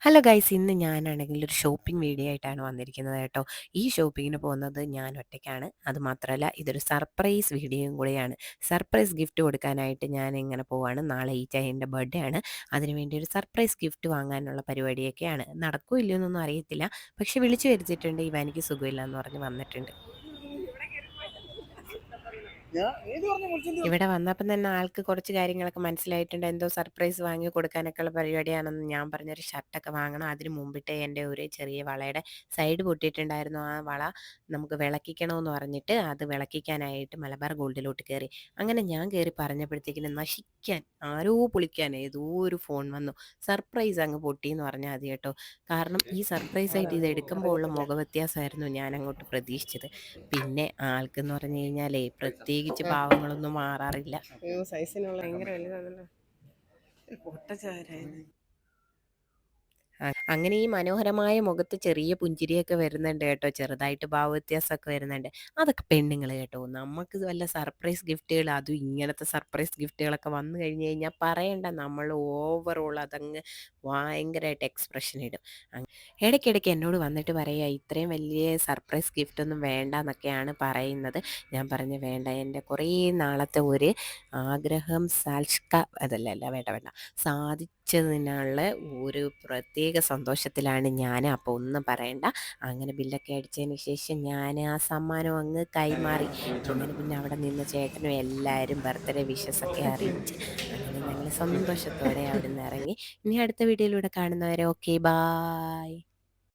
Hello guys, ഇന്ന് ഞാനാണെങ്കിൽ ഒരു ഷോപ്പിംഗ് വീഡിയോ ആയിട്ടാണ് വന്നിരിക്കുന്നത് കേട്ടോ. ഈ ഷോപ്പിങ്ങിന് പോകുന്നത് ഞാൻ ഒറ്റയ്ക്കാണ്. അതുമാത്രമല്ല ഇതൊരു സർപ്രൈസ് വീഡിയോയും കൂടിയാണ്. സർപ്രൈസ് ഗിഫ്റ്റ് കൊടുക്കാനായിട്ട് ഞാൻ ഇങ്ങനെ പോവാണ്. നാളെ ഈ ചൈൻ്റെ ബർത്ത്ഡേ ആണ്. അതിനുവേണ്ടി ഒരു സർപ്രൈസ് ഗിഫ്റ്റ് വാങ്ങാനുള്ള പരിപാടിയൊക്കെയാണ്. നടക്കോ ഇല്ലയോ എന്നൊന്നും അറിയത്തില്ല. പക്ഷെ വിളിച്ചു വരുത്തിയിട്ടുണ്ട്. എനിക്ക് സുഖമില്ല എന്ന് പറഞ്ഞ് വന്നിട്ടുണ്ട്. ഇവിടെ വന്നപ്പം തന്നെ ആൾക്ക് കുറച്ച് കാര്യങ്ങളൊക്കെ മനസ്സിലായിട്ടുണ്ട്. എന്തോ സർപ്രൈസ് വാങ്ങി കൊടുക്കാനൊക്കെയുള്ള പരിപാടിയാണെന്ന് ഞാൻ പറഞ്ഞൊരു ഷർട്ടൊക്കെ വാങ്ങണം. അതിന് മുമ്പിട്ടേ എൻ്റെ ഒരു ചെറിയ വളയുടെ സൈഡ് പൊട്ടിയിട്ടുണ്ടായിരുന്നു. ആ വള നമുക്ക് വിളക്കിക്കണമെന്ന് പറഞ്ഞിട്ട് അത് വിളക്കിക്കാനായിട്ട് മലബാർ ഗോൾഡിലോട്ട് കയറി. അങ്ങനെ ഞാൻ കയറി പറഞ്ഞപ്പോഴത്തേക്കിനും നശിക്കാൻ ആരോ പൊളിക്കാൻ ഏതോ ഒരു ഫോൺ വന്നു. സർപ്രൈസ് അങ്ങ് പൊട്ടിയെന്ന് പറഞ്ഞാൽ മതി കേട്ടോ. കാരണം ഈ സർപ്രൈസ് ആയിട്ട് ഇത് എടുക്കുമ്പോൾ ഉള്ള മുഖവ്യത്യാസമായിരുന്നു ഞാൻ അങ്ങോട്ട് പ്രതീക്ഷിച്ചത്. പിന്നെ ആൾക്കെന്ന് പറഞ്ഞു കഴിഞ്ഞാലേ പ്രത്യേകിച്ച് പാവങ്ങളൊന്നും മാറാറില്ല. അയ്യോ സൈസിനുള്ള ഭയങ്കര വലുതാണല്ലോ. പൊട്ടച്ചാരായത്. അങ്ങനെ ഈ മനോഹരമായ മുഖത്ത് ചെറിയ പുഞ്ചിരിയൊക്കെ വരുന്നുണ്ട് കേട്ടോ. ചെറുതായിട്ട് ഭാവവ്യത്യാസമൊക്കെ വരുന്നുണ്ട്. അതൊക്കെ പെണ്ണുങ്ങൾ കേട്ടോ. നമുക്ക് വല്ല സർപ്രൈസ് ഗിഫ്റ്റുകൾ, അതും ഇങ്ങനത്തെ സർപ്രൈസ് ഗിഫ്റ്റുകളൊക്കെ വന്നു കഴിഞ്ഞ് കഴിഞ്ഞാൽ പറയണ്ട, നമ്മൾ ഓവറോൾ അതങ്ങ് ഭയങ്കരമായിട്ട് എക്സ്പ്രഷൻ ഇടും. ഇടയ്ക്കിടയ്ക്ക് എന്നോട് വന്നിട്ട് പറയുക ഇത്രയും വലിയ സർപ്രൈസ് ഗിഫ്റ്റ് ഒന്നും വേണ്ട എന്നൊക്കെയാണ് പറയുന്നത്. ഞാൻ പറഞ്ഞു വേണ്ട, എൻ്റെ കുറേ നാളത്തെ ഒരു ആഗ്രഹം അതല്ല വേണ്ട വേണ്ട സാധിച്ചതിനുള്ള ഒരു പ്രത്യേക സന്തോഷത്തിലാണ് ഞാൻ. അപ്പോൾ ഒന്നും പറയണ്ട. അങ്ങനെ ബില്ലൊക്കെ അടിച്ചതിന് ശേഷം ഞാൻ ആ സമ്മാനം അങ്ങ് കൈമാറി. അങ്ങനെ പിന്നെ അവിടെ നിന്ന് ചേട്ടനും എല്ലാവരും ബർത്ത്ഡേ വിഷസൊക്കെ അറിയിച്ച് അങ്ങനെ ഞങ്ങൾ സന്തോഷത്തോടെ അവിടെ നിന്ന് ഇറങ്ങി. ഇനി അടുത്ത വീഡിയോയിലൂടെ കാണുന്നവരെ ഓക്കെ ബായ്.